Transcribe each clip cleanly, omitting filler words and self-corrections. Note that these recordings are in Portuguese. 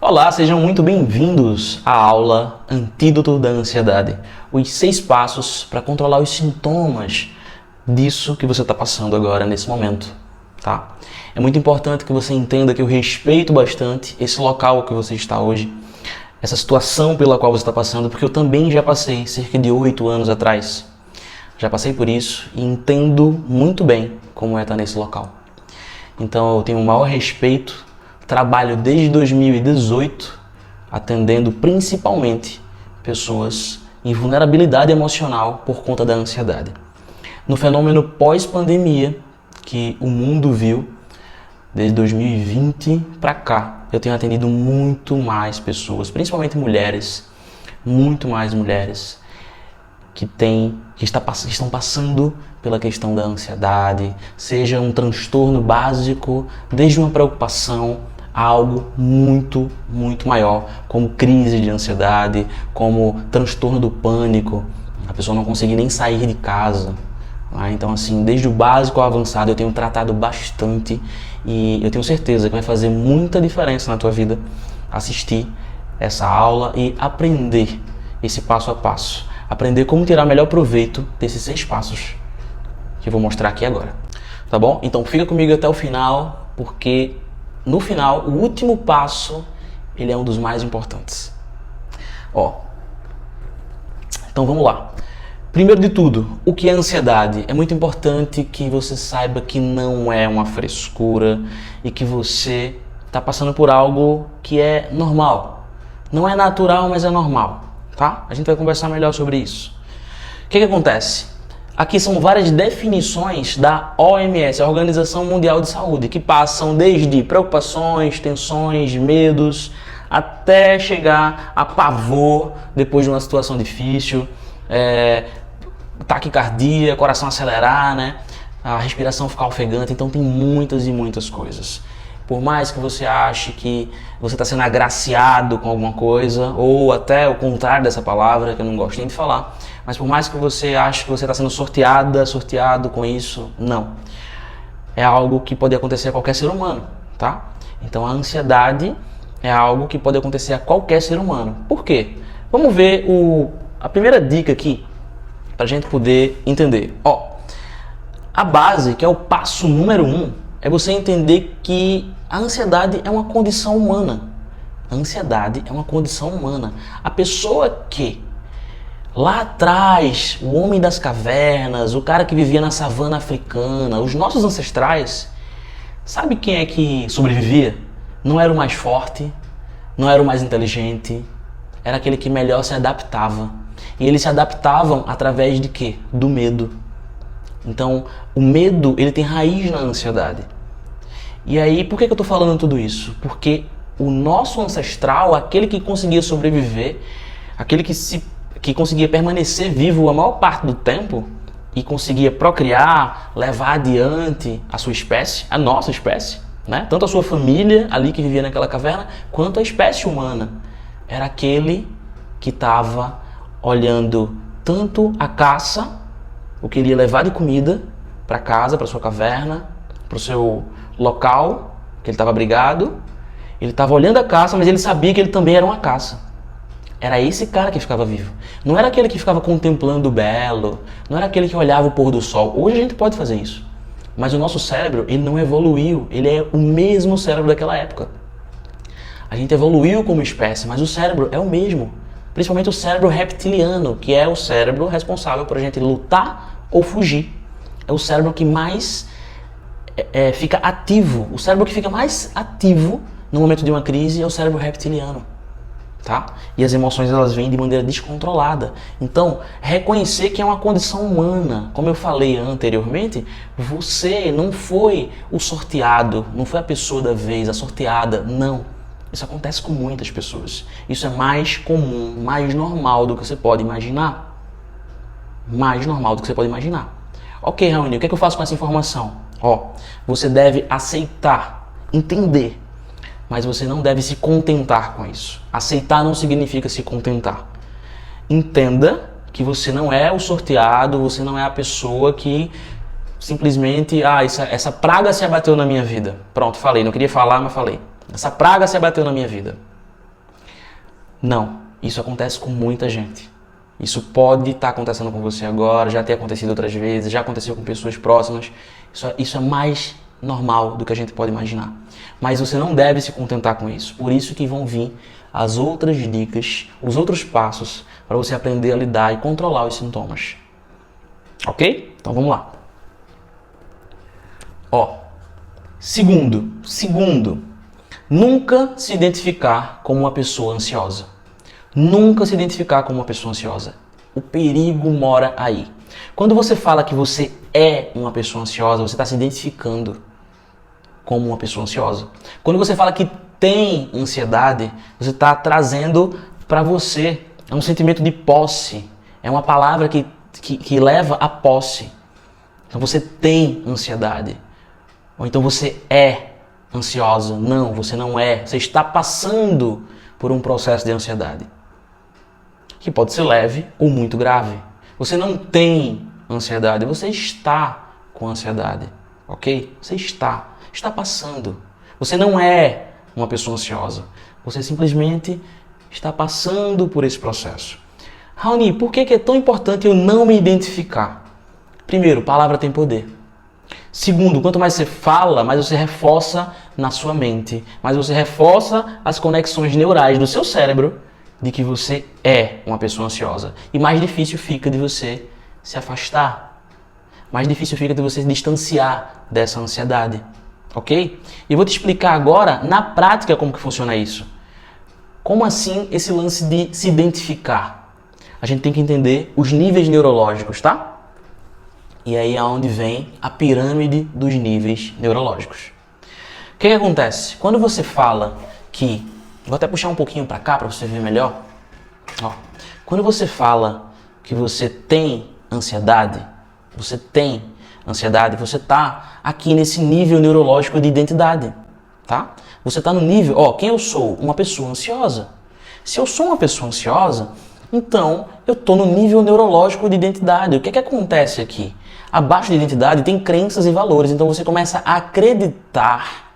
Olá, sejam muito bem-vindos à aula Antídoto da Ansiedade. Os 6 passos para controlar os sintomas disso que você está passando agora, nesse momento, tá? É muito importante que você entenda que eu respeito bastante esse local que você está hoje, essa situação pela qual você está passando, porque eu também já passei cerca de 8 anos atrás. Já passei por isso e entendo muito bem como é estar nesse local. Então eu tenho o maior respeito. Trabalho desde 2018 atendendo principalmente pessoas em vulnerabilidade emocional por conta da ansiedade. No fenômeno pós-pandemia que o mundo viu, desde 2020 para cá, eu tenho atendido muito mais pessoas, principalmente mulheres, muito mais mulheres que estão passando pela questão da ansiedade, seja um transtorno básico, desde uma preocupação a algo muito maior, como crise de ansiedade, como transtorno do pânico, a pessoa não conseguir nem sair de casa. Então, assim, desde o básico ao avançado eu tenho tratado bastante e eu tenho certeza que vai fazer muita diferença na tua vida assistir essa aula e aprender esse passo a passo. Aprender como tirar melhor proveito desses 6 passos que eu vou mostrar aqui agora. Tá bom? Então fica comigo até o final, porque no final, o último passo, ele é um dos mais importantes. Então vamos lá. Primeiro de tudo, o que é ansiedade? É muito importante que você saiba que não é uma frescura e que você está passando por algo que é normal. Não é natural, mas é normal, tá? A gente vai conversar melhor sobre isso. O que acontece? Aqui são várias definições da OMS, a Organização Mundial de Saúde, que passam desde preocupações, tensões, medos, até chegar a pavor depois de uma situação difícil, taquicardia, coração acelerar, né? A respiração ficar ofegante. Então tem muitas e muitas coisas. Por mais que você ache que você está sendo agraciado com alguma coisa, ou até o contrário dessa palavra, que eu não gosto nem de falar, mas por mais que você ache que você está sendo sorteado com isso, não. É algo que pode acontecer a qualquer ser humano, tá? Então a ansiedade é algo que pode acontecer a qualquer ser humano. Por quê? Vamos ver a primeira dica aqui, para a gente poder entender. A base, que é o passo número 1, é você entender que a ansiedade é uma condição humana. A ansiedade é uma condição humana. A pessoa que lá atrás, o homem das cavernas, o cara que vivia na savana africana, os nossos ancestrais, sabe quem é que sobrevivia? Não era o mais forte, não era o mais inteligente, era aquele que melhor se adaptava. E eles se adaptavam através de quê? Do medo. Então, o medo, ele tem raiz na ansiedade. E aí, por que eu estou falando tudo isso? Porque o nosso ancestral, aquele que conseguia sobreviver, aquele que conseguia permanecer vivo a maior parte do tempo e conseguia procriar, levar adiante a sua espécie, a nossa espécie, né? Tanto a sua família ali que vivia naquela caverna, quanto a espécie humana. Era aquele que estava olhando tanto a caça, o que ele ia levar de comida para casa, para sua caverna, para o seu local, que ele estava abrigado. Ele estava olhando a caça, mas ele sabia que ele também era uma caça. Era esse cara que ficava vivo. Não era aquele que ficava contemplando o belo, não era aquele que olhava o pôr do sol. Hoje a gente pode fazer isso. Mas o nosso cérebro, ele não evoluiu. Ele é o mesmo cérebro daquela época. A gente evoluiu como espécie, mas o cérebro é o mesmo. Principalmente o cérebro reptiliano, que é o cérebro responsável por a gente lutar ou fugir. É o cérebro que mais fica ativo. O cérebro que fica mais ativo no momento de uma crise é o cérebro reptiliano. Tá? E as emoções, elas vêm de maneira descontrolada. Então, reconhecer que é uma condição humana. Como eu falei anteriormente, você não foi o sorteado, não foi a pessoa da vez, a sorteada, não. Isso acontece com muitas pessoas. Isso é mais comum, mais normal do que você pode imaginar. Mais normal do que você pode imaginar. Ok, Raoni, o que é que eu faço com essa informação? Você deve aceitar, entender. Mas você não deve se contentar com isso. Aceitar não significa se contentar. Entenda que você não é o sorteado, você não é a pessoa que simplesmente, essa praga se abateu na minha vida. Pronto, falei, não queria falar, mas falei. Essa praga se abateu na minha vida. Não, isso acontece com muita gente. Isso pode estar acontecendo com você agora, já ter acontecido outras vezes, já aconteceu com pessoas próximas. Isso é mais normal do que a gente pode imaginar. Mas você não deve se contentar com isso. Por isso que vão vir as outras dicas, os outros passos para você aprender a lidar e controlar os sintomas. Ok? Então vamos lá. Segundo, nunca se identificar como uma pessoa ansiosa. Nunca se identificar como uma pessoa ansiosa. O perigo mora aí. Quando você fala que você é uma pessoa ansiosa, você está se identificando como uma pessoa ansiosa. Quando você fala que tem ansiedade, você está trazendo para você um sentimento de posse. É uma palavra que leva à posse. Então você tem ansiedade. Ou então você é ansiosa. Não, você não é. Você está passando por um processo de ansiedade, que pode ser leve ou muito grave. Você não tem ansiedade, você está com ansiedade, ok? Você está passando. Você não é uma pessoa ansiosa, você simplesmente está passando por esse processo. Raoni, por que é tão importante eu não me identificar? Primeiro, palavra tem poder. Segundo, quanto mais você fala, mais você reforça na sua mente, mais você reforça as conexões neurais do seu cérebro de que você é uma pessoa ansiosa. E mais difícil fica de você se afastar. Mais difícil fica de você se distanciar dessa ansiedade. Ok? E eu vou te explicar agora, na prática, como que funciona isso. Como assim esse lance de se identificar? A gente tem que entender os níveis neurológicos, tá? E aí é onde vem a pirâmide dos níveis neurológicos. O que acontece? Quando você fala que... Vou até puxar um pouquinho para cá para você ver melhor. Quando você fala que você tem ansiedade, você está aqui nesse nível neurológico de identidade, tá? Você está no nível, quem eu sou? Uma pessoa ansiosa. Se eu sou uma pessoa ansiosa, então eu estou no nível neurológico de identidade. O que acontece aqui? Abaixo da identidade tem crenças e valores, então você começa a acreditar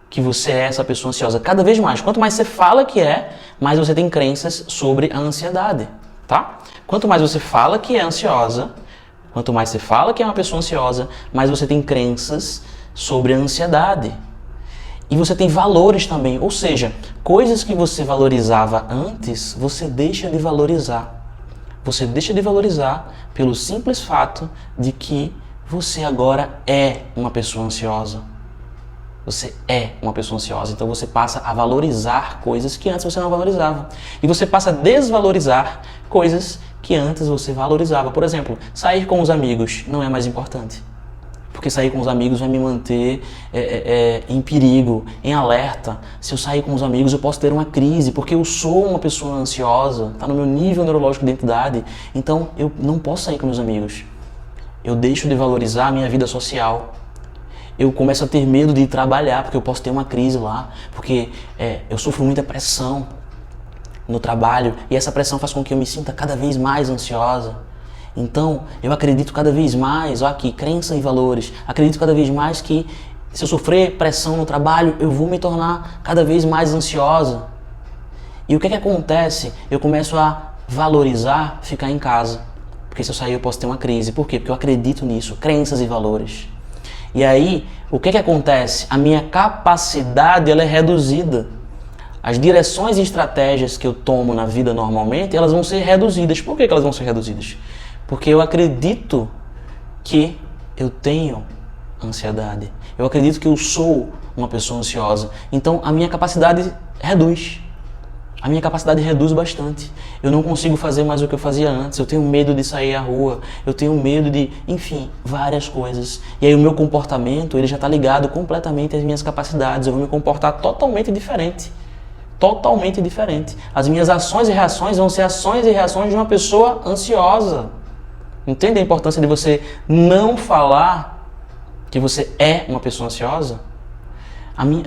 que você é essa pessoa ansiosa cada vez mais. Quanto mais você fala que é, mais você tem crenças sobre a ansiedade, tá? Quanto mais você fala que é ansiosa, quanto mais você fala que é uma pessoa ansiosa, mais você tem crenças sobre a ansiedade. E você tem valores também, ou seja, coisas que você valorizava antes, você deixa de valorizar. Você deixa de valorizar pelo simples fato de que você agora é uma pessoa ansiosa. Você é uma pessoa ansiosa, então você passa a valorizar coisas que antes você não valorizava. E você passa a desvalorizar coisas que antes você valorizava. Por exemplo, sair com os amigos não é mais importante. Porque sair com os amigos vai me manter em perigo, em alerta. Se eu sair com os amigos eu posso ter uma crise, porque eu sou uma pessoa ansiosa, está no meu nível neurológico de identidade. Então eu não posso sair com meus amigos. Eu deixo de valorizar a minha vida social. Eu começo a ter medo de ir trabalhar, porque eu posso ter uma crise lá, porque eu sofro muita pressão no trabalho, e essa pressão faz com que eu me sinta cada vez mais ansiosa. Então, eu acredito cada vez mais, aqui, crença e valores, acredito cada vez mais que se eu sofrer pressão no trabalho, eu vou me tornar cada vez mais ansiosa. E o que acontece? Eu começo a valorizar ficar em casa, porque se eu sair eu posso ter uma crise. Por quê? Porque eu acredito nisso, crenças e valores. E aí, o que acontece? A minha capacidade ela é reduzida. As direções e estratégias que eu tomo na vida normalmente, elas vão ser reduzidas. Por que elas vão ser reduzidas? Porque eu acredito que eu tenho ansiedade. Eu acredito que eu sou uma pessoa ansiosa. Então, a minha capacidade reduz. A minha capacidade reduz bastante. Eu não consigo fazer mais o que eu fazia antes. Eu tenho medo de sair à rua. Eu tenho medo de, enfim, várias coisas. E aí o meu comportamento, ele já está ligado completamente às minhas capacidades. Eu vou me comportar totalmente diferente. Totalmente diferente. As minhas ações e reações vão ser ações e reações de uma pessoa ansiosa. Entende a importância de você não falar que você é uma pessoa ansiosa?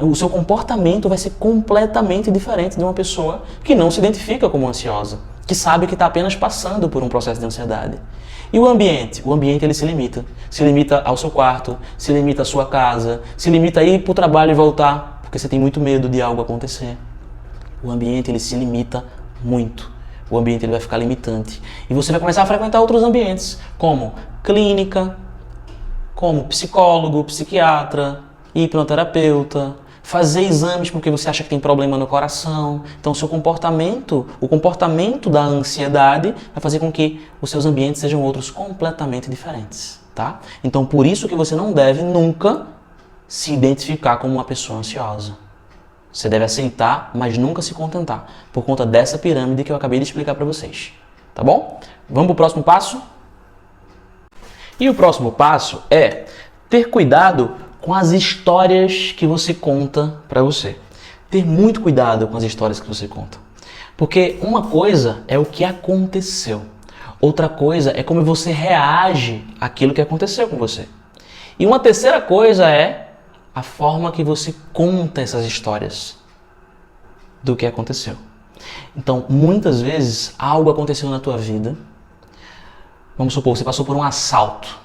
O seu comportamento vai ser completamente diferente de uma pessoa que não se identifica como ansiosa, que sabe que está apenas passando por um processo de ansiedade. E o ambiente? O ambiente ele se limita ao seu quarto, se limita à sua casa, se limita a ir para o trabalho e voltar, porque você tem muito medo de algo acontecer. O ambiente ele se limita muito. O ambiente ele vai ficar limitante. E você vai começar a frequentar outros ambientes, como clínica, como psicólogo, psiquiatra, hipnoterapeuta, fazer exames porque você acha que tem problema no coração. Então, o comportamento da ansiedade vai fazer com que os seus ambientes sejam outros completamente diferentes, tá? Então, por isso que você não deve nunca se identificar como uma pessoa ansiosa. Você deve aceitar, mas nunca se contentar, por conta dessa pirâmide que eu acabei de explicar para vocês, tá bom? Vamos para o próximo passo? E o próximo passo é ter cuidado com as histórias que você conta para você. Ter muito cuidado com as histórias que você conta. Porque uma coisa é o que aconteceu. Outra coisa é como você reage àquilo que aconteceu com você. E uma terceira coisa é a forma que você conta essas histórias do que aconteceu. Então, muitas vezes, algo aconteceu na tua vida. Vamos supor, você passou por um assalto.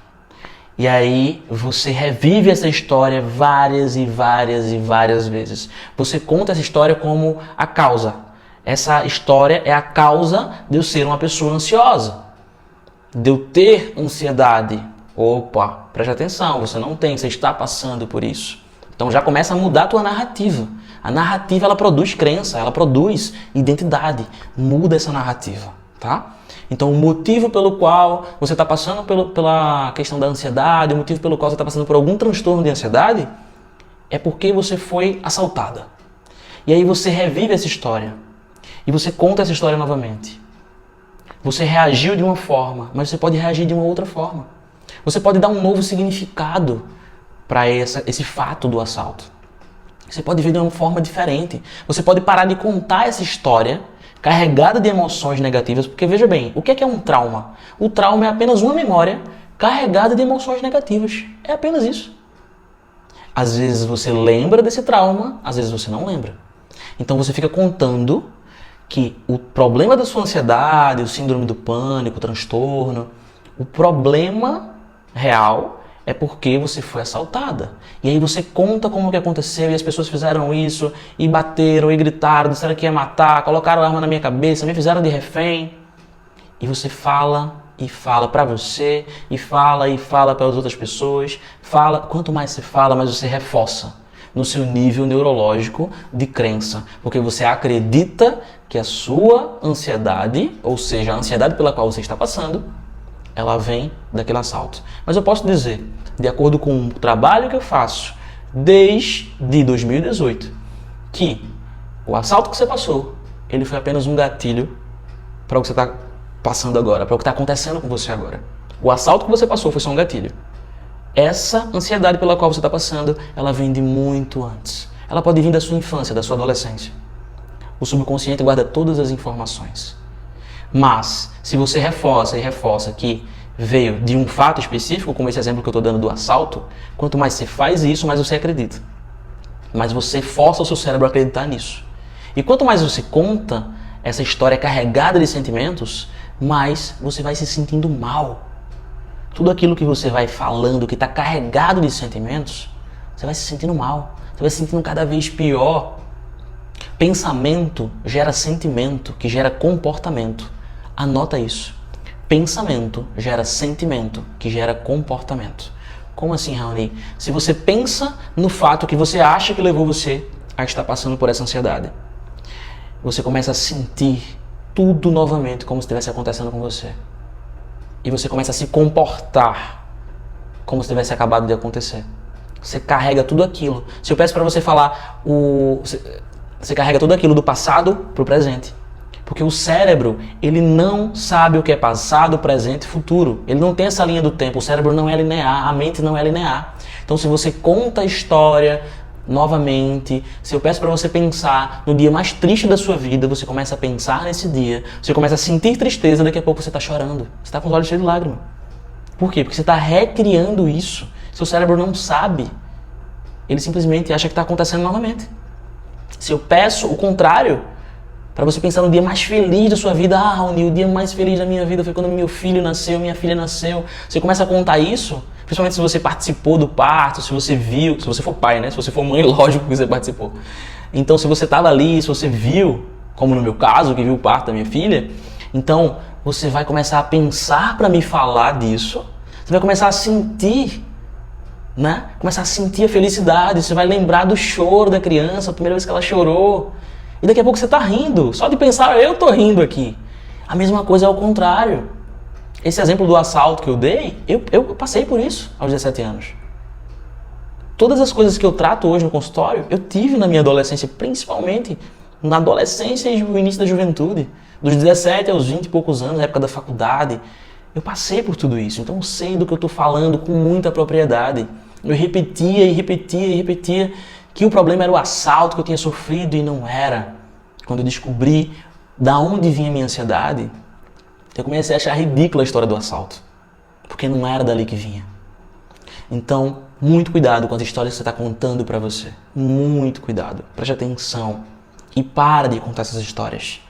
E aí, você revive essa história várias e várias e várias vezes. Você conta essa história como a causa. Essa história é a causa de eu ser uma pessoa ansiosa. De eu ter ansiedade. Opa, preste atenção, você não tem, você está passando por isso. Então já começa a mudar a tua narrativa. A narrativa, ela produz crença, ela produz identidade. Muda essa narrativa, tá? Então o motivo pelo qual você está passando pela questão da ansiedade, o motivo pelo qual você está passando por algum transtorno de ansiedade, é porque você foi assaltada. E aí você revive essa história. E você conta essa história novamente. Você reagiu de uma forma, mas você pode reagir de uma outra forma. Você pode dar um novo significado para esse fato do assalto. Você pode ver de uma forma diferente. Você pode parar de contar essa história carregada de emoções negativas, porque veja bem, o que é um trauma? O trauma é apenas uma memória carregada de emoções negativas. É apenas isso. Às vezes você lembra desse trauma, às vezes você não lembra. Então você fica contando que o problema da sua ansiedade, o síndrome do pânico, o transtorno, o problema real é porque você foi assaltada. E aí você conta como que aconteceu e as pessoas fizeram isso, e bateram, e gritaram, disseram que ia matar, colocaram a arma na minha cabeça, me fizeram de refém. E você fala e fala para você, e fala para as outras pessoas. Fala, quanto mais você fala, mais você reforça no seu nível neurológico de crença. Porque você acredita que a sua ansiedade, ou seja, a ansiedade pela qual você está passando, ela vem daquele assalto. Mas eu posso dizer, de acordo com o trabalho que eu faço desde 2018, que o assalto que você passou, ele foi apenas um gatilho para o que você está passando agora, para o que está acontecendo com você agora. O assalto que você passou foi só um gatilho. Essa ansiedade pela qual você está passando, ela vem de muito antes. Ela pode vir da sua infância, da sua adolescência. O subconsciente guarda todas as informações. Mas, se você reforça e reforça que veio de um fato específico, como esse exemplo que eu estou dando do assalto, quanto mais você faz isso, mais você acredita. Mais você força o seu cérebro a acreditar nisso. E quanto mais você conta essa história carregada de sentimentos, mais você vai se sentindo mal. Tudo aquilo que você vai falando, que está carregado de sentimentos, você vai se sentindo mal. Você vai se sentindo cada vez pior. Pensamento gera sentimento, que gera comportamento. Anota isso. Pensamento gera sentimento, que gera comportamento. Como assim, Raoni? Se você pensa no fato que você acha que levou você a estar passando por essa ansiedade, você começa a sentir tudo novamente como se estivesse acontecendo com você. E você começa a se comportar como se tivesse acabado de acontecer. Você carrega tudo aquilo. Se eu peço para você falar, você carrega tudo aquilo do passado para o presente. Porque o cérebro, ele não sabe o que é passado, presente e futuro. Ele não tem essa linha do tempo. O cérebro não é linear, a mente não é linear. Então, se você conta a história novamente, se eu peço para você pensar no dia mais triste da sua vida, você começa a pensar nesse dia, você começa a sentir tristeza, daqui a pouco você está chorando. Você está com os olhos cheios de lágrimas. Por quê? Porque você está recriando isso. Seu cérebro não sabe. Ele simplesmente acha que está acontecendo novamente. Se eu peço o contrário, para você pensar no dia mais feliz da sua vida. Ah, Raoni, o dia mais feliz da minha vida foi quando meu filho nasceu, minha filha nasceu. Você começa a contar isso, principalmente se você participou do parto, se você viu, se você for pai, né? Se você for mãe, lógico que você participou. Então, se você estava ali, se você viu, como no meu caso, que viu o parto da minha filha. Então, você vai começar a pensar para me falar disso, você vai começar a sentir, né? Começar a sentir a felicidade, você vai lembrar do choro da criança, a primeira vez que ela chorou, e daqui a pouco você tá rindo, só de pensar, eu tô rindo aqui. A mesma coisa é ao contrário. Esse exemplo do assalto que eu dei, eu passei por isso aos 17 anos. Todas as coisas que eu trato hoje no consultório, eu tive na minha adolescência, principalmente na adolescência e no início da juventude. Dos 17 aos 20 e poucos anos, na época da faculdade, eu passei por tudo isso. Então eu sei do que eu estou falando com muita propriedade. Eu repetia e repetia e repetia que o problema era o assalto que eu tinha sofrido e não era. Quando eu descobri da onde vinha a minha ansiedade, eu comecei a achar ridícula a história do assalto. Porque não era dali que vinha. Então, muito cuidado com as histórias que você está contando para você. Muito cuidado. Preste atenção. E para de contar essas histórias.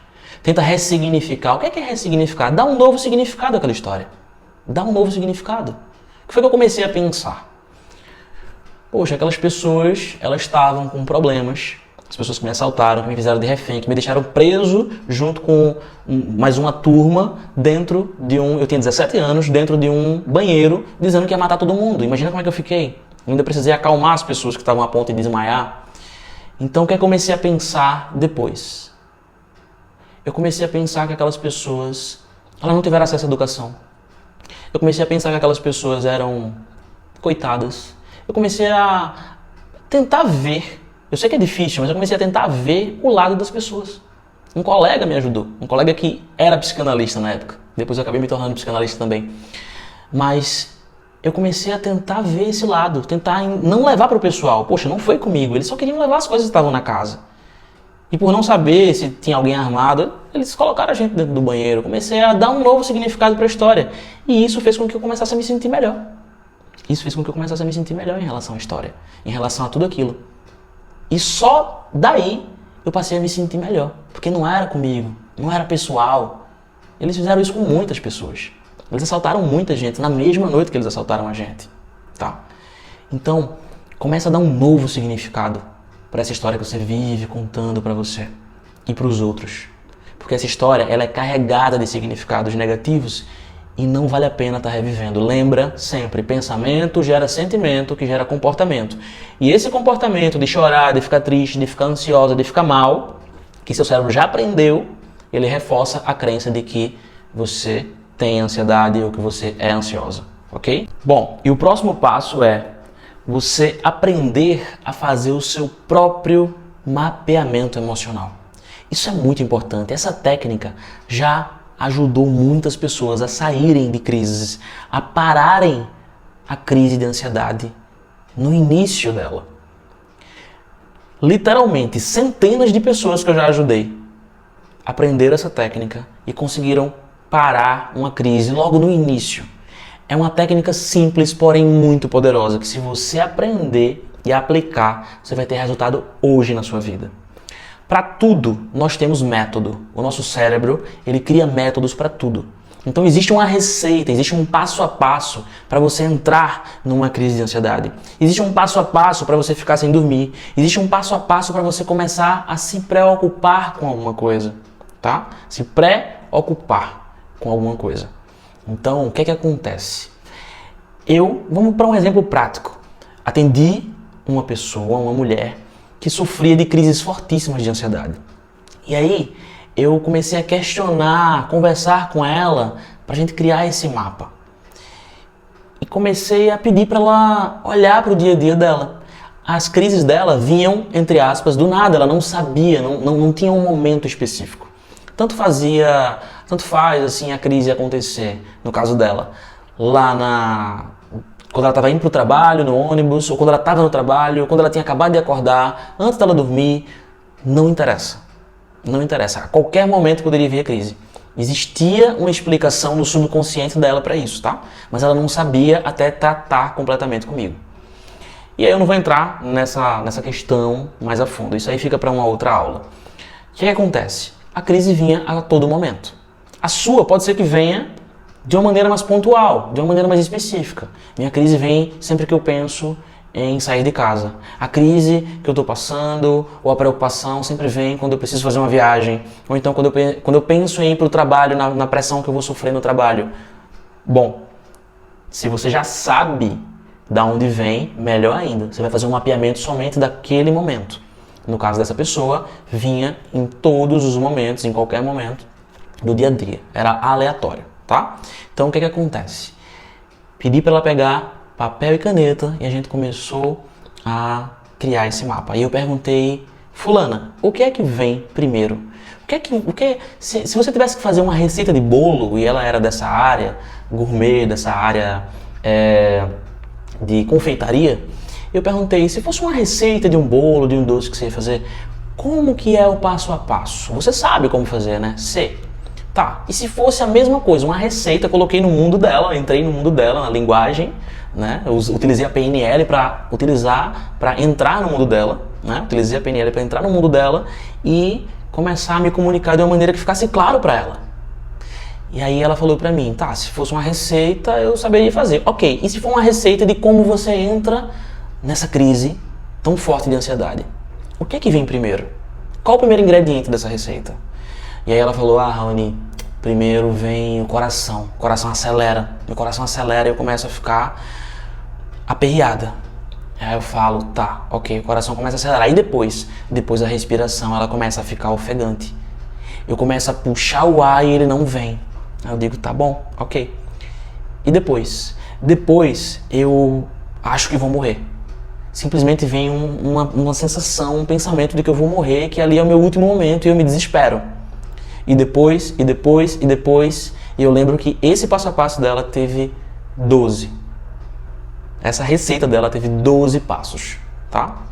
Tenta ressignificar. O que é ressignificar? Dá um novo significado àquela história. Dá um novo significado. O que foi que eu comecei a pensar? Poxa, aquelas pessoas, elas estavam com problemas. As pessoas que me assaltaram, que me fizeram de refém, que me deixaram preso junto com mais uma turma dentro de eu tinha 17 anos, dentro de um banheiro, dizendo que ia matar todo mundo. Imagina como é que eu fiquei. Eu ainda precisei acalmar as pessoas que estavam a ponto de desmaiar. Então o que eu comecei a pensar depois? Eu comecei a pensar que aquelas pessoas, elas não tiveram acesso à educação. Eu comecei a pensar que aquelas pessoas eram coitadas. Eu comecei a tentar ver. Eu sei que é difícil, mas eu comecei a tentar ver o lado das pessoas. Um colega me ajudou. Um colega que era psicanalista na época. Depois eu acabei me tornando psicanalista também. Mas eu comecei a tentar ver esse lado. Tentar não levar para o pessoal. Poxa, não foi comigo. Eles só queriam levar as coisas que estavam na casa. E por não saber se tinha alguém armado, eles colocaram a gente dentro do banheiro. Comecei a dar um novo significado para a história. E isso fez com que eu começasse a me sentir melhor. Isso fez com que eu começasse a me sentir melhor em relação à história. Em relação a tudo aquilo. E só daí eu passei a me sentir melhor. Porque não era comigo, não era pessoal. Eles fizeram isso com muitas pessoas. Eles assaltaram muita gente na mesma noite que eles assaltaram a gente. Tá? Então, começa a dar um novo significado para essa história que você vive contando para você e para os outros. Porque essa história ela é carregada de significados negativos e não vale a pena estar revivendo. Lembra sempre, pensamento gera sentimento, que gera comportamento. E esse comportamento de chorar, de ficar triste, de ficar ansiosa, de ficar mal, que seu cérebro já aprendeu, ele reforça a crença de que você tem ansiedade ou que você é ansiosa, ok? Bom, e o próximo passo é você aprender a fazer o seu próprio mapeamento emocional. Isso é muito importante. Essa técnica já ajudou muitas pessoas a saírem de crises, a pararem a crise de ansiedade no início dela. Literalmente, centenas de pessoas que eu já ajudei aprenderam essa técnica e conseguiram parar uma crise logo no início. É uma técnica simples, porém muito poderosa, que se você aprender e aplicar, você vai ter resultado hoje na sua vida. Para tudo, nós temos método. O nosso cérebro, ele cria métodos para tudo. Então existe uma receita, existe um passo a passo para você entrar numa crise de ansiedade. Existe um passo a passo para você ficar sem dormir. Existe um passo a passo para você começar a se preocupar com alguma coisa, tá? Se preocupar com alguma coisa. Então, o que é que acontece? Vamos para um exemplo prático. Atendi uma pessoa, uma mulher, que sofria de crises fortíssimas de ansiedade. E aí, eu comecei a questionar, conversar com ela, para a gente criar esse mapa. E comecei a pedir para ela olhar para o dia a dia dela. As crises dela vinham, entre aspas, do nada, ela não sabia, não tinha um momento específico. Tanto faz assim a crise acontecer, no caso dela, quando ela estava indo para o trabalho, no ônibus, ou quando ela estava no trabalho, ou quando ela tinha acabado de acordar, antes dela dormir, não interessa. Não interessa. A qualquer momento poderia vir a crise. Existia uma explicação no subconsciente dela para isso, tá? Mas ela não sabia até tratar completamente comigo. E aí eu não vou entrar nessa questão mais a fundo. Isso aí fica para uma outra aula. O que acontece? A crise vinha a todo momento. A sua pode ser que venha de uma maneira mais pontual, de uma maneira mais específica. Minha crise vem sempre que eu penso em sair de casa. A crise que eu estou passando ou a preocupação sempre vem quando eu preciso fazer uma viagem. Ou então quando eu penso em ir para o trabalho, na pressão que eu vou sofrer no trabalho. Bom, se você já sabe da onde vem, melhor ainda. Você vai fazer um mapeamento somente daquele momento. No caso dessa pessoa, vinha em todos os momentos, em qualquer momento do dia a dia. Era aleatório, tá? Então o que acontece? Pedi para ela pegar papel e caneta e a gente começou a criar esse mapa. Aí eu perguntei, fulana, o que é que vem primeiro? Se você tivesse que fazer uma receita de bolo e ela era dessa área gourmet, dessa área de confeitaria, eu perguntei, se fosse uma receita de um bolo, de um doce que você ia fazer, como que é o passo a passo? Você sabe como fazer, né? Sei. Tá, e se fosse a mesma coisa, uma receita, coloquei no mundo dela, entrei no mundo dela, na linguagem, né? Eu utilizei a PNL para entrar no mundo dela, né? Utilizei a PNL para entrar no mundo dela e começar a me comunicar de uma maneira que ficasse claro para ela. E aí ela falou para mim, tá, se fosse uma receita eu saberia fazer. Ok, e se for uma receita de como você entra nessa crise tão forte de ansiedade? O que é que vem primeiro? Qual o primeiro ingrediente dessa receita? E aí ela falou, Raoni, primeiro vem o coração acelera, meu coração acelera e eu começo a ficar aperreada. Aí eu falo, tá, ok, o coração começa a acelerar. E depois a respiração, ela começa a ficar ofegante. Eu começo a puxar o ar e ele não vem. Aí eu digo, tá bom, ok. E depois eu acho que vou morrer. Simplesmente vem uma sensação, um pensamento de que eu vou morrer, que ali é o meu último momento e eu me desespero. E depois, e eu lembro que esse passo a passo dela teve 12. Essa receita dela teve 12 passos, tá?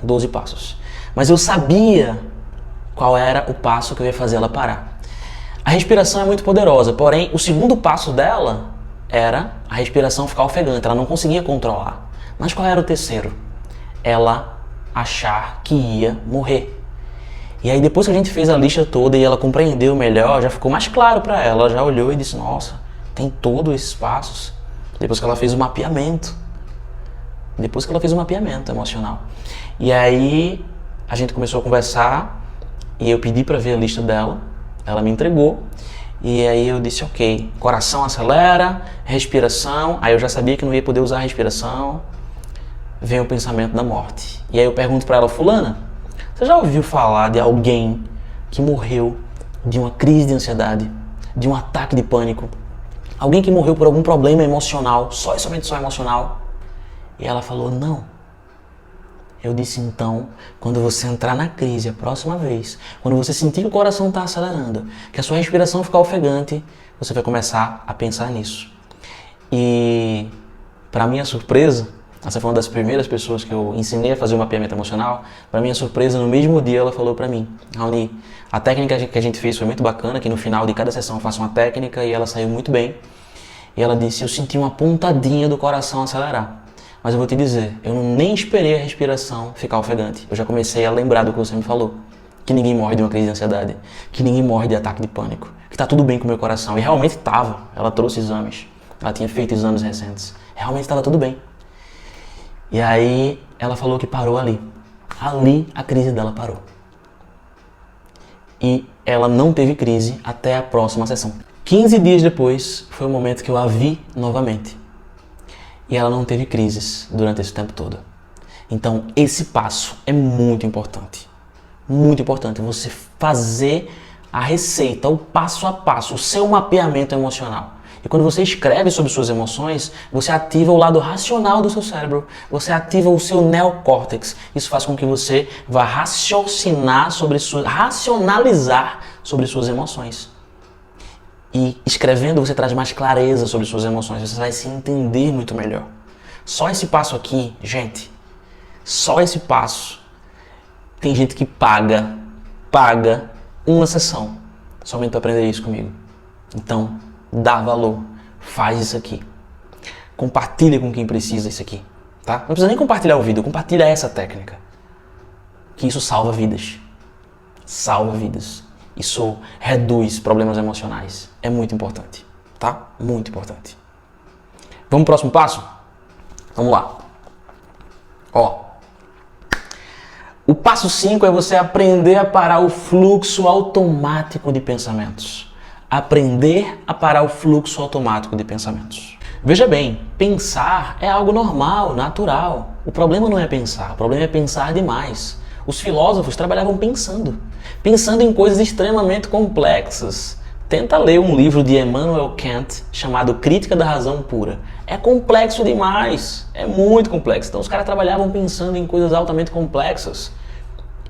12 passos. Mas eu sabia qual era o passo que eu ia fazer ela parar. A respiração é muito poderosa, porém, o segundo passo dela era a respiração ficar ofegante, ela não conseguia controlar. Mas qual era o terceiro? Ela achar que ia morrer. E aí depois que a gente fez a lista toda e ela compreendeu melhor, já ficou mais claro para ela, ela já olhou e disse, nossa, tem todos esses passos. Depois que ela fez o mapeamento. Depois que ela fez o mapeamento emocional. E aí a gente começou a conversar e eu pedi para ver a lista dela, ela me entregou. E aí eu disse, ok, coração acelera, respiração, aí eu já sabia que não ia poder usar a respiração, vem o pensamento da morte. E aí eu pergunto para ela, fulana, você já ouviu falar de alguém que morreu de uma crise de ansiedade, de um ataque de pânico? Alguém que morreu por algum problema emocional, só e somente emocional? E ela falou, não. Eu disse, então, quando você entrar na crise a próxima vez, quando você sentir que o coração está acelerando, que a sua respiração ficar ofegante, você vai começar a pensar nisso. E, para minha surpresa, essa foi uma das primeiras pessoas que eu ensinei a fazer o mapeamento emocional. Para minha surpresa, no mesmo dia ela falou para mim, Raoni, a técnica que a gente fez foi muito bacana, que no final de cada sessão eu faço uma técnica e ela saiu muito bem. E ela disse, eu senti uma pontadinha do coração acelerar. Mas eu vou te dizer, eu nem esperei a respiração ficar ofegante. Eu já comecei a lembrar do que você me falou. Que ninguém morre de uma crise de ansiedade. Que ninguém morre de ataque de pânico. Que tá tudo bem com o meu coração. E realmente estava. Ela trouxe exames. Ela tinha feito exames recentes. Realmente estava tudo bem. E aí ela falou que parou ali. Ali a crise dela parou. E ela não teve crise até a próxima sessão. 15 dias depois foi o momento que eu a vi novamente. E ela não teve crises durante esse tempo todo. Então esse passo é muito importante. Muito importante. Você fazer a receita, o passo a passo, o seu mapeamento emocional. E quando você escreve sobre suas emoções, você ativa o lado racional do seu cérebro. Você ativa o seu neocórtex. Isso faz com que você vá racionalizar sobre suas emoções. E escrevendo você traz mais clareza sobre suas emoções. Você vai se entender muito melhor. Só esse passo aqui, gente, só esse passo, tem gente que paga uma sessão somente para aprender isso comigo. Então, dá valor, faz isso aqui. Compartilha com quem precisa isso aqui, tá? Não precisa nem compartilhar o vídeo, compartilha essa técnica. Que isso salva vidas. Salva vidas. Isso reduz problemas emocionais. É muito importante, tá? Muito importante. Vamos pro próximo passo? Vamos lá. Ó, o passo 5 é você aprender a parar o fluxo automático de pensamentos. Aprender a parar o fluxo automático de pensamentos. Veja bem, pensar é algo normal, natural. O problema não é pensar, o problema é pensar demais. Os filósofos trabalhavam pensando em coisas extremamente complexas. Tenta ler um livro de Immanuel Kant chamado Crítica da Razão Pura. É complexo demais, é muito complexo. Então os caras trabalhavam pensando em coisas altamente complexas.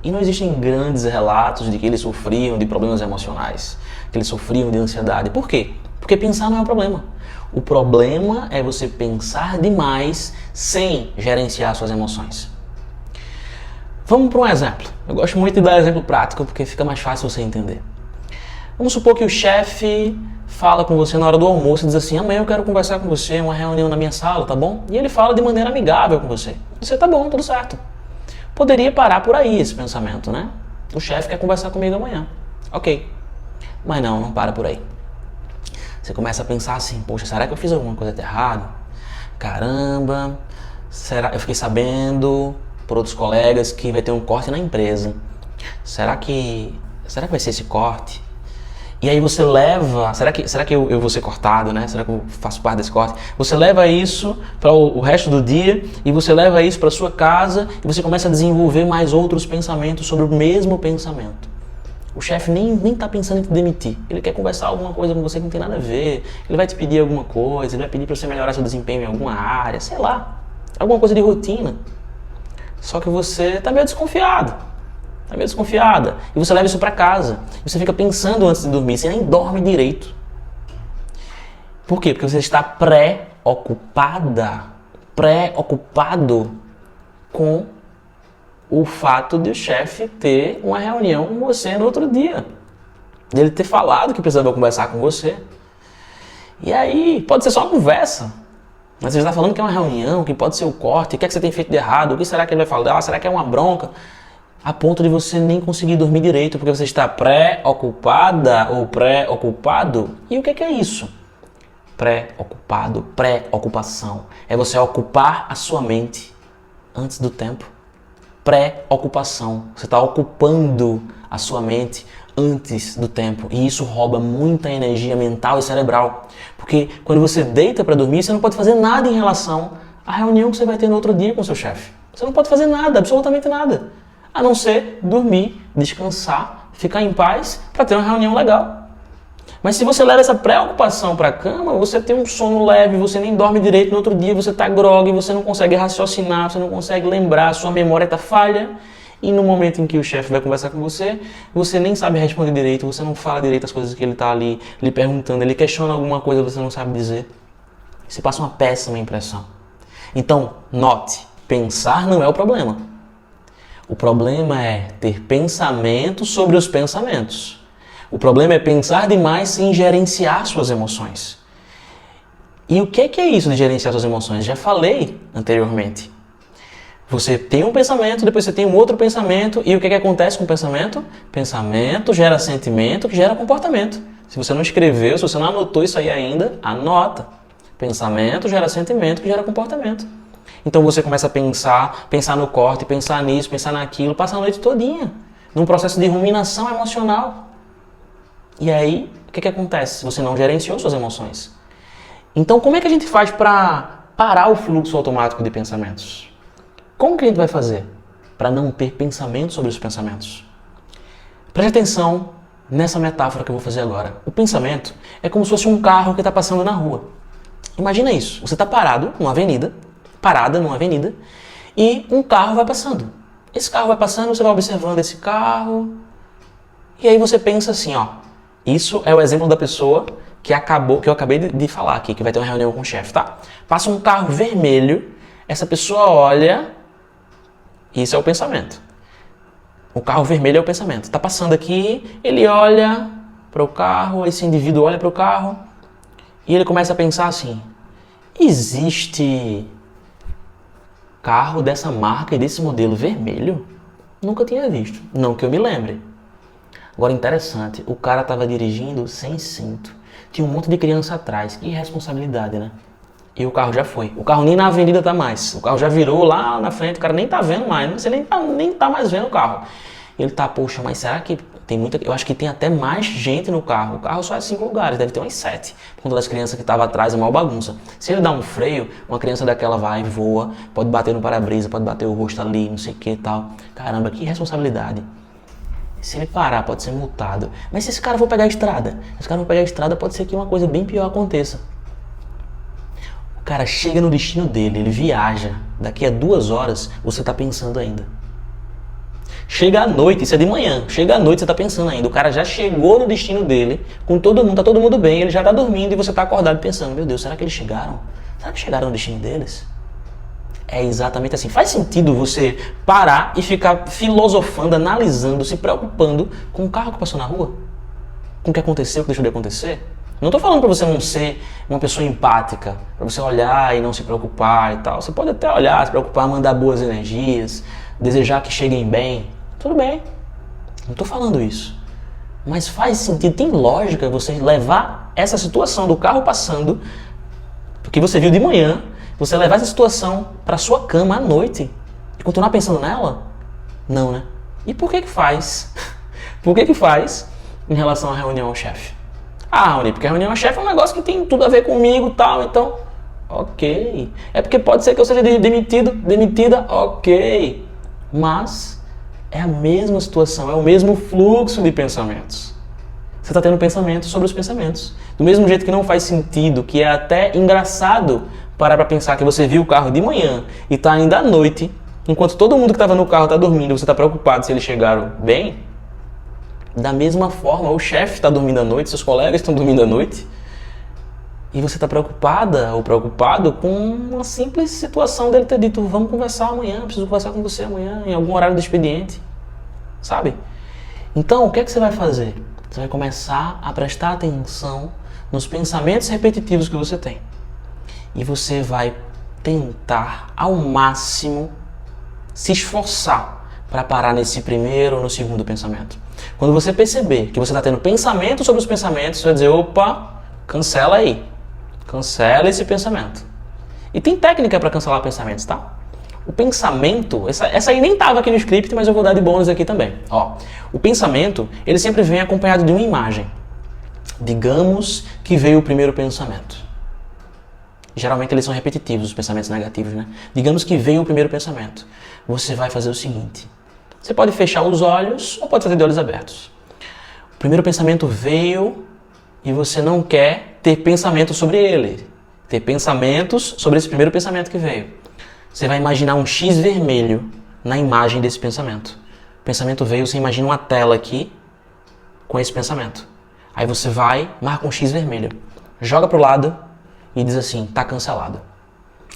E não existem grandes relatos de que eles sofriam de problemas emocionais, que eles sofriam de ansiedade. Por quê? Porque pensar não é o problema. O problema é você pensar demais sem gerenciar suas emoções. Vamos para um exemplo. Eu gosto muito de dar exemplo prático porque fica mais fácil você entender. Vamos supor que o chefe fala com você na hora do almoço e diz assim: amanhã eu quero conversar com você, uma reunião na minha sala, tá bom? E ele fala de maneira amigável com você. Você tá bom, tudo certo. Poderia parar por aí esse pensamento, né? O chefe quer conversar comigo amanhã. Ok. Mas não para por aí. Você começa a pensar assim: poxa, será que eu fiz alguma coisa de errado? Caramba, eu fiquei sabendo por outros colegas que vai ter um corte na empresa. Será que vai ser esse corte? E aí você leva, será que eu vou ser cortado, né? Será que eu faço parte desse corte? Você leva isso para o resto do dia e você leva isso para sua casa e você começa a desenvolver mais outros pensamentos sobre o mesmo pensamento. O chefe nem tá pensando em te demitir. Ele quer conversar alguma coisa com você que não tem nada a ver. Ele vai te pedir alguma coisa, ele vai pedir para você melhorar seu desempenho em alguma área, sei lá. Alguma coisa de rotina. Só que você tá meio desconfiado. Tá meio desconfiada. E você leva isso para casa. E você fica pensando antes de dormir. Você nem dorme direito. Por quê? Porque você está preocupado com o fato de o chefe ter uma reunião com você no outro dia. Dele ter falado que precisava conversar com você. E aí, pode ser só uma conversa. Mas você está falando que é uma reunião, que pode ser o corte, o que é que você tem feito de errado, o que será que ele vai falar, será que é uma bronca? A ponto de você nem conseguir dormir direito, porque você está preocupada ou preocupado. E o que é isso? Preocupado, preocupação. É você ocupar a sua mente antes do tempo. Preocupação. Você está ocupando a sua mente antes do tempo. E isso rouba muita energia mental e cerebral. Porque quando você deita para dormir, você não pode fazer nada em relação à reunião que você vai ter no outro dia com o seu chefe. Você não pode fazer nada, absolutamente nada. A não ser dormir, descansar, ficar em paz para ter uma reunião legal. Mas se você leva essa preocupação para a cama, você tem um sono leve, você nem dorme direito no outro dia, você está grogue, você não consegue raciocinar, você não consegue lembrar, sua memória está falha. E no momento em que o chefe vai conversar com você, você nem sabe responder direito, você não fala direito as coisas que ele está ali lhe perguntando, ele questiona alguma coisa, você não sabe dizer. Você passa uma péssima impressão. Então, note, pensar não é o problema. O problema é ter pensamento sobre os pensamentos. O problema é pensar demais sem gerenciar suas emoções. E o que é isso de gerenciar suas emoções? Já falei anteriormente. Você tem um pensamento, depois você tem um outro pensamento, e o que acontece com o pensamento? Pensamento gera sentimento, que gera comportamento. Se você não escreveu, se você não anotou isso aí ainda, anota. Pensamento gera sentimento, que gera comportamento. Então você começa a pensar no corte, pensar nisso, pensar naquilo, passa a noite todinha, num processo de ruminação emocional. E aí, o que acontece? Você não gerenciou suas emoções. Então, como é que a gente faz para parar o fluxo automático de pensamentos? Como que a gente vai fazer para não ter pensamento sobre os pensamentos? Preste atenção nessa metáfora que eu vou fazer agora. O pensamento é como se fosse um carro que está passando na rua. Imagina isso, você está parada numa avenida, e um carro vai passando. Esse carro vai passando, você vai observando esse carro, e aí você pensa assim, ó, isso é o exemplo da pessoa que eu acabei de falar aqui, que vai ter uma reunião com o chefe, tá? Passa um carro vermelho, essa pessoa olha, isso é o pensamento. O carro vermelho é o pensamento. Tá passando aqui, ele olha para o carro, esse indivíduo olha para o carro, e ele começa a pensar assim, existe carro dessa marca e desse modelo vermelho? Nunca tinha visto, não que eu me lembre. Agora, interessante, o cara estava dirigindo sem cinto. Tinha um monte de criança atrás. Que irresponsabilidade, né? e o carro já foi. O carro nem na avenida tá mais. O carro já virou lá na frente, o cara nem tá vendo mais. Você nem tá mais vendo o carro. Ele tá, poxa, mas será que tem muita... Eu acho que tem até mais gente no carro. O carro só é 5 lugares, deve ter umas 7. Por conta das crianças que estavam atrás, é uma bagunça. Se ele dá um freio, uma criança daquela vai, voa, pode bater no para-brisa, pode bater o rosto ali, não sei o que e tal. Caramba, que responsabilidade. Se ele parar, pode ser multado. Mas se esse cara for pegar a estrada, pode ser que uma coisa bem pior aconteça. O cara chega no destino dele, ele viaja. Daqui a 2 horas, você tá pensando ainda. Chega à noite, isso é de manhã, chega à noite você tá pensando ainda. O cara já chegou no destino dele, com todo mundo, tá todo mundo bem, ele já tá dormindo e você tá acordado pensando, meu Deus, será que eles chegaram? Será que chegaram no destino deles? É exatamente assim. Faz sentido você parar e ficar filosofando, analisando, se preocupando com o carro que passou na rua? Com o que aconteceu, o que deixou de acontecer? Não tô falando pra você não ser uma pessoa empática, pra você olhar e não se preocupar e tal. Você pode até olhar, se preocupar, mandar boas energias, desejar que cheguem bem. Tudo bem, não estou falando isso. Mas faz sentido, tem lógica você levar essa situação do carro passando, que você viu de manhã, você levar essa situação para sua cama à noite e continuar pensando nela? Não, né? E por que que faz? Por que que faz em relação à reunião ao chefe? Ah, Raoni, porque a reunião ao chefe é um negócio que tem tudo a ver comigo e tal, então... Ok. É porque pode ser que eu seja demitida, ok. Mas... é a mesma situação, é o mesmo fluxo de pensamentos. Você está tendo pensamentos sobre os pensamentos. Do mesmo jeito que não faz sentido, que é até engraçado parar para pensar que você viu o carro de manhã e está ainda à noite, enquanto todo mundo que estava no carro está dormindo, você está preocupado se eles chegaram bem. Da mesma forma, o chefe está dormindo à noite, seus colegas estão dormindo à noite, e você está preocupada ou preocupado com uma simples situação dele ter dito, vamos conversar amanhã, preciso conversar com você amanhã, em algum horário do expediente, sabe? Então, o que é que você vai fazer? Você vai começar a prestar atenção nos pensamentos repetitivos que você tem. E você vai tentar, ao máximo, se esforçar para parar nesse primeiro ou no segundo pensamento. Quando você perceber que você está tendo pensamento sobre os pensamentos, você vai dizer, opa, cancela aí. Cancela esse pensamento. E tem técnica para cancelar pensamentos, tá? O pensamento, essa aí nem estava aqui no script, mas eu vou dar de bônus aqui também. Ó, o pensamento, ele sempre vem acompanhado de uma imagem. Digamos que veio o primeiro pensamento. Geralmente eles são repetitivos, os pensamentos negativos, né? Digamos que veio o primeiro pensamento. Você vai fazer o seguinte. Você pode fechar os olhos ou pode fazer de olhos abertos. O primeiro pensamento veio e você não quer ter pensamento sobre ele. Ter pensamentos sobre esse primeiro pensamento que veio. Você vai imaginar um X vermelho na imagem desse pensamento. O pensamento veio, você imagina uma tela aqui com esse pensamento. Aí você vai, marca um X vermelho, joga pro lado e diz assim, tá cancelado.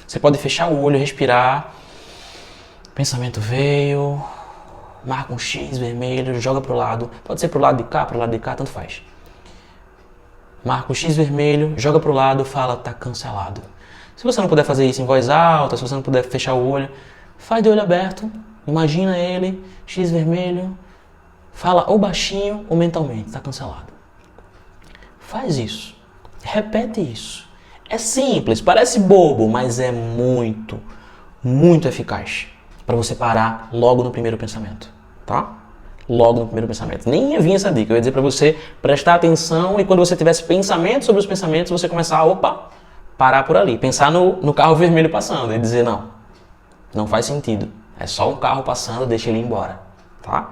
Você pode fechar o olho, respirar. Pensamento veio, marca um X vermelho, joga pro lado. Pode ser pro lado de cá, tanto faz. Marca o X vermelho, joga pro lado, fala, tá cancelado. Se você não puder fazer isso em voz alta, se você não puder fechar o olho, faz de olho aberto, imagina ele, X vermelho, fala ou baixinho ou mentalmente, tá cancelado. Faz isso, repete isso. É simples, parece bobo, mas é muito, muito eficaz para você parar logo no primeiro pensamento, tá? Logo no primeiro pensamento. Nem ia vir essa dica, eu ia dizer para você prestar atenção e quando você tivesse pensamento sobre os pensamentos, você começar a, opa, parar por ali. Pensar no carro vermelho passando e dizer, não, não faz sentido. É só um carro passando, deixa ele ir embora, tá?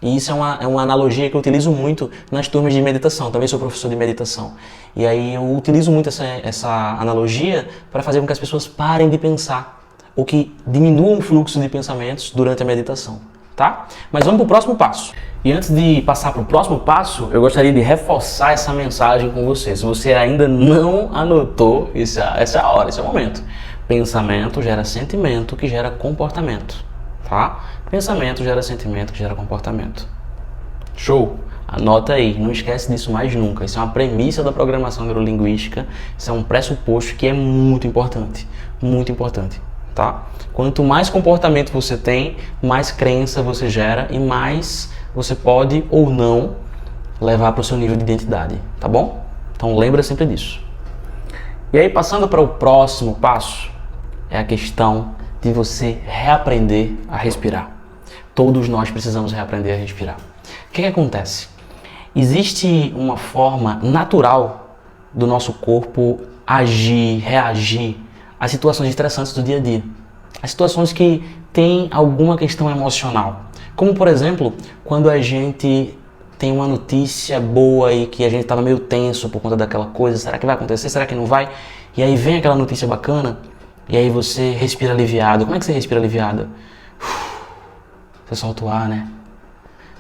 E isso é uma analogia que eu utilizo muito nas turmas de meditação. Também sou professor de meditação. E aí eu utilizo muito essa analogia para fazer com que as pessoas parem de pensar ou que diminuam o fluxo de pensamentos durante a meditação. Tá? Mas vamos para o próximo passo. E antes de passar para o próximo passo, eu gostaria de reforçar essa mensagem com você. Se você ainda não anotou, essa é a hora, esse é o momento. Pensamento gera sentimento que gera comportamento. Tá? Pensamento gera sentimento que gera comportamento. Show? Anota aí, não esquece disso mais nunca. Isso é uma premissa da programação neurolinguística. Isso é um pressuposto que é muito importante. Muito importante. Tá? Quanto mais comportamento você tem, mais crença você gera e mais você pode ou não levar para o seu nível de identidade, tá bom? Então lembra sempre disso. E aí, passando para o próximo passo, é a questão de você reaprender a respirar. Todos nós precisamos reaprender a respirar. O que acontece? Existe uma forma natural do nosso corpo agir, reagir às situações estressantes do dia a dia. As situações que têm alguma questão emocional. Como, por exemplo, quando a gente tem uma notícia boa e que a gente estava meio tenso por conta daquela coisa. Será que vai acontecer? Será que não vai? E aí vem aquela notícia bacana e aí você respira aliviado. Como é que você respira aliviado? Você solta o ar, né?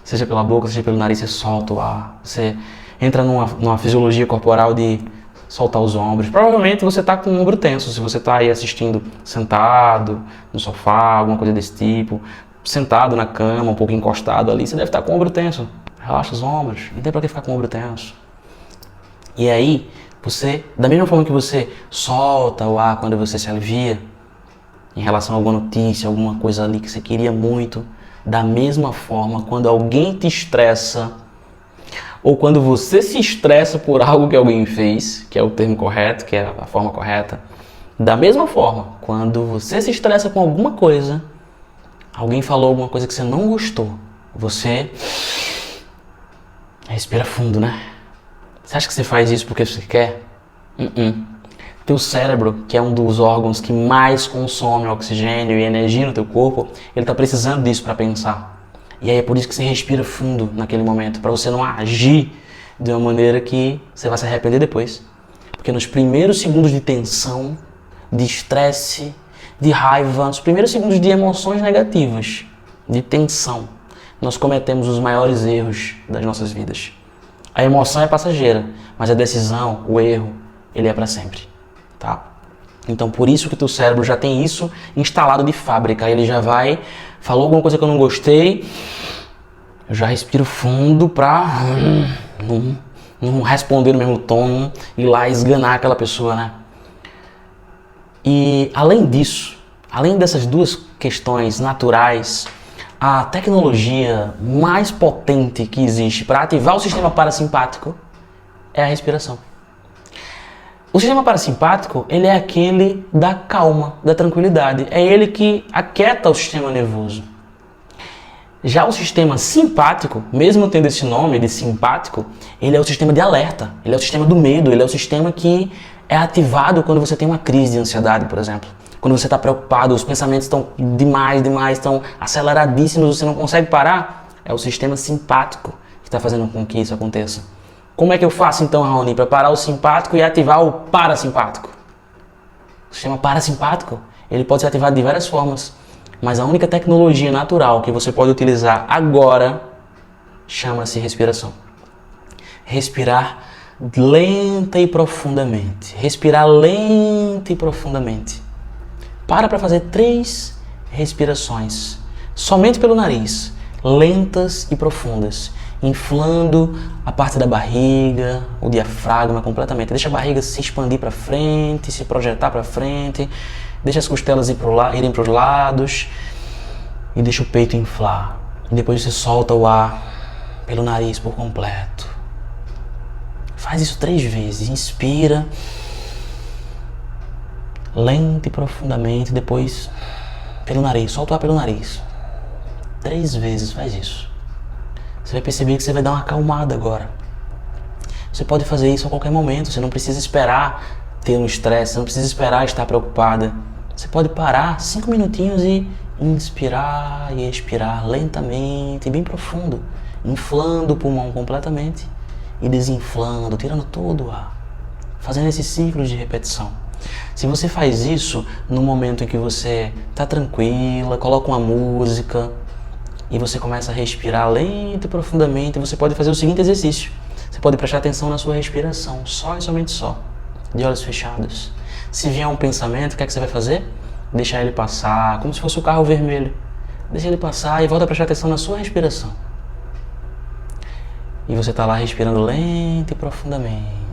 Seja pela boca, seja pelo nariz, você solta o ar. Você entra numa fisiologia corporal de soltar os ombros. Provavelmente você está com o ombro tenso, se você está aí assistindo sentado, no sofá, alguma coisa desse tipo. Sentado na cama, um pouco encostado ali, você deve estar com o ombro tenso. Relaxa os ombros, não tem pra que ficar com o ombro tenso. E aí, você, da mesma forma que você solta o ar quando você se alivia, em relação a alguma notícia, alguma coisa ali que você queria muito, da mesma forma, quando alguém te estressa, ou quando você se estressa por algo que alguém fez, que é o termo correto, que é a forma correta, da mesma forma, quando você se estressa com alguma coisa, alguém falou alguma coisa que você não gostou, você respira fundo, né? Você acha que você faz isso porque você quer? Teu cérebro, que é um dos órgãos que mais consome oxigênio e energia no teu corpo, ele tá precisando disso para pensar. E aí é por isso que você respira fundo naquele momento, para você não agir de uma maneira que você vai se arrepender depois. Porque nos primeiros segundos de tensão, de estresse, de raiva, nos primeiros segundos de emoções negativas, de tensão, nós cometemos os maiores erros das nossas vidas. A emoção é passageira, mas a decisão, o erro, ele é para sempre, tá? Então por isso que o teu cérebro já tem isso instalado de fábrica. Ele já vai, falou alguma coisa que eu não gostei, eu já respiro fundo pra não responder no mesmo tom, ir lá esganar aquela pessoa, né? E além disso, além dessas duas questões naturais, a tecnologia mais potente que existe para ativar o sistema parasimpático é a respiração. O sistema parasimpático, ele é aquele da calma, da tranquilidade. É ele que aquieta o sistema nervoso. Já o sistema simpático, mesmo tendo esse nome de simpático, ele é o sistema de alerta, ele é o sistema do medo, ele é o sistema que é ativado quando você tem uma crise de ansiedade, por exemplo. Quando você está preocupado, os pensamentos estão demais, estão aceleradíssimos, você não consegue parar, é o sistema simpático que está fazendo com que isso aconteça. Como é que eu faço então, Raoni, para parar o simpático e ativar o parasimpático? O sistema parasimpático, ele pode ser ativado de várias formas, mas a única tecnologia natural que você pode utilizar agora chama-se respiração. Respirar lenta e profundamente. Respirar lenta e profundamente. Para fazer 3 respirações, somente pelo nariz, lentas e profundas, inflando a parte da barriga, o diafragma completamente. Deixa a barriga se expandir para frente, se projetar para frente, deixa as costelas irem para os lados e deixa o peito inflar. E depois você solta o ar pelo nariz por completo. Faz isso 3 vezes, inspira lento e profundamente, depois pelo nariz, solta o ar pelo nariz. 3 vezes, faz isso. Você vai perceber que você vai dar uma acalmada agora. Você pode fazer isso a qualquer momento, você não precisa esperar ter um estresse, você não precisa esperar estar preocupada. Você pode parar 5 minutinhos e inspirar e expirar lentamente, bem profundo, inflando o pulmão completamente e desinflando, tirando todo o ar, fazendo esse ciclo de repetição. Se você faz isso no momento em que você está tranquila, coloca uma música e você começa a respirar lento e profundamente, você pode fazer o seguinte exercício. Você pode prestar atenção na sua respiração, só e somente só, de olhos fechados. Se vier um pensamento, o que é que você vai fazer? Deixar ele passar, como se fosse o carro vermelho. Deixa ele passar e volta a prestar atenção na sua respiração. E você está lá respirando lento e profundamente.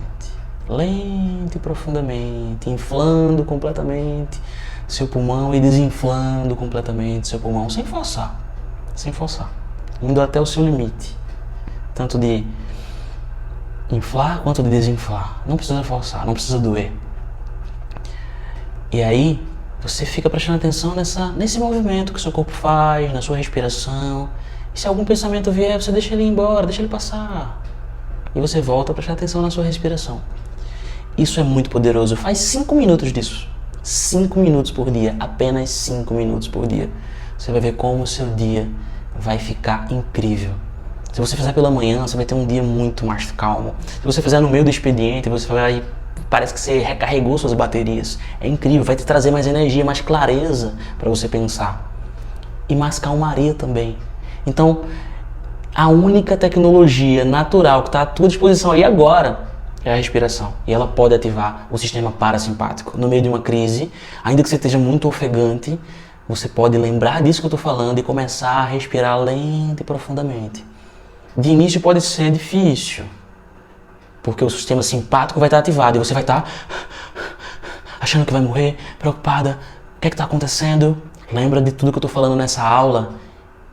Lento e profundamente, inflando completamente seu pulmão e desinflando completamente seu pulmão, sem forçar, indo até o seu limite, tanto de inflar quanto de desinflar. Não precisa forçar, não precisa doer. E aí, você fica prestando atenção nesse movimento que o seu corpo faz, na sua respiração. E se algum pensamento vier, você deixa ele ir embora, deixa ele passar. E você volta a prestar atenção na sua respiração. Isso é muito poderoso. Faz 5 minutos disso. 5 minutos por dia. Apenas 5 minutos por dia. Você vai ver como o seu dia vai ficar incrível. Se você fizer pela manhã, você vai ter um dia muito mais calmo. Se você fizer no meio do expediente, você vai... Parece que você recarregou suas baterias. É incrível, vai te trazer mais energia, mais clareza para você pensar. E mais calmaria também. Então, a única tecnologia natural que está à tua disposição aí agora é a respiração. E ela pode ativar o sistema parasimpático. No meio de uma crise, ainda que você esteja muito ofegante, você pode lembrar disso que eu estou falando e começar a respirar lento e profundamente. De início pode ser difícil, porque o sistema simpático vai estar ativado e você vai estar achando que vai morrer, preocupada. O que está acontecendo? Lembra de tudo que eu estou falando nessa aula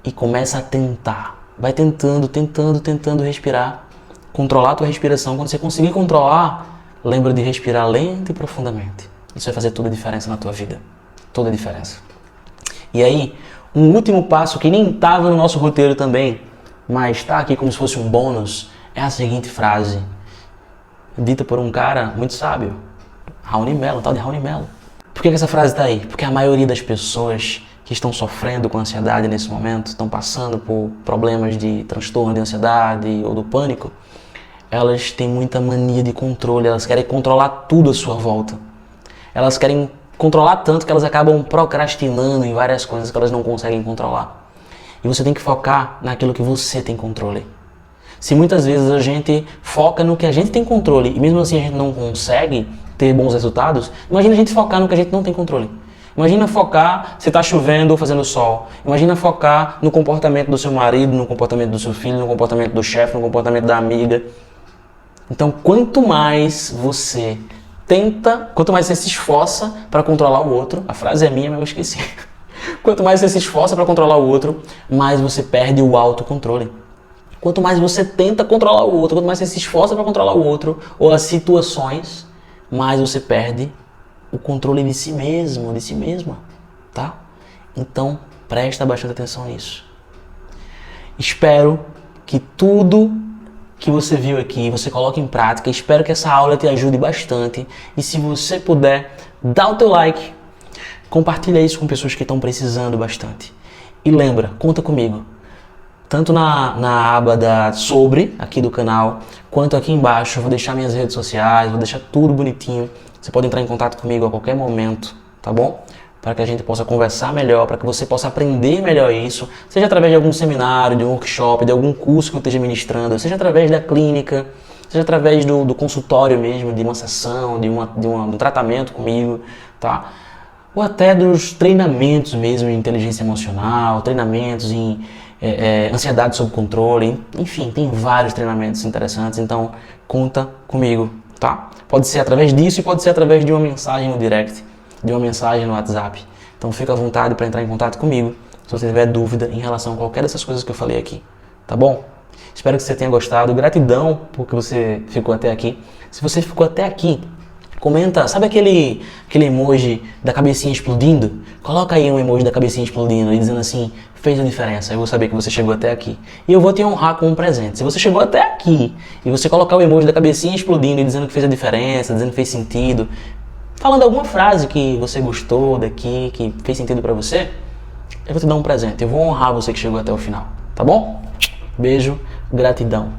e começa a tentar. Vai tentando respirar. Controlar a tua respiração. Quando você conseguir controlar, lembra de respirar lento e profundamente. Isso vai fazer toda a diferença na tua vida. Toda a diferença. E aí, um último passo que nem estava no nosso roteiro também, mas está aqui como se fosse um bônus, é a seguinte frase. Dita por um cara muito sábio, Raoni Mello, tal de Raoni Mello. Por que essa frase está aí? Porque a maioria das pessoas que estão sofrendo com ansiedade nesse momento, estão passando por problemas de transtorno de ansiedade ou do pânico, elas têm muita mania de controle, elas querem controlar tudo à sua volta. Elas querem controlar tanto que elas acabam procrastinando em várias coisas que elas não conseguem controlar. E você tem que focar naquilo que você tem controle. Se muitas vezes a gente foca no que a gente tem controle e mesmo assim a gente não consegue ter bons resultados, imagina a gente focar no que a gente não tem controle. Imagina focar se está chovendo ou fazendo sol. Imagina focar no comportamento do seu marido, no comportamento do seu filho, no comportamento do chefe, no comportamento da amiga. Então, quanto mais você quanto mais você se esforça para controlar o outro, a frase é minha, mas eu esqueci. Quanto mais você se esforça para controlar o outro, mais você perde o autocontrole. Quanto mais você tenta controlar o outro, quanto mais você se esforça para controlar o outro ou as situações, mais você perde o controle de si mesmo, de si mesma, tá? Então, presta bastante atenção nisso. Espero que tudo que você viu aqui, você coloque em prática. Espero que essa aula te ajude bastante. E se você puder, dá o teu like, compartilha isso com pessoas que estão precisando bastante. E lembra, conta comigo. Tanto na aba da sobre, aqui do canal, quanto aqui embaixo, eu vou deixar minhas redes sociais, vou deixar tudo bonitinho. Você pode entrar em contato comigo a qualquer momento, tá bom? Para que a gente possa conversar melhor, para que você possa aprender melhor isso, seja através de algum seminário, de um workshop, de algum curso que eu esteja ministrando, seja através da clínica, seja através do consultório mesmo, de uma sessão, de um tratamento comigo, tá? Ou até dos treinamentos mesmo em inteligência emocional, treinamentos em ansiedade sob controle, enfim, tem vários treinamentos interessantes, então conta comigo, tá? Pode ser através disso e pode ser através de uma mensagem no direct, de uma mensagem no WhatsApp. Então fica à vontade para entrar em contato comigo se você tiver dúvida em relação a qualquer dessas coisas que eu falei aqui, tá bom? Espero que você tenha gostado, gratidão porque você ficou até aqui. Se você ficou até aqui, comenta, sabe aquele emoji da cabecinha explodindo? Coloca aí um emoji da cabecinha explodindo e dizendo assim, fez a diferença, eu vou saber que você chegou até aqui. E eu vou te honrar com um presente. Se você chegou até aqui e você colocar o emoji da cabecinha explodindo e dizendo que fez a diferença, dizendo que fez sentido, falando alguma frase que você gostou daqui, que fez sentido pra você, eu vou te dar um presente. Eu vou honrar você que chegou até o final, tá bom? Beijo, gratidão.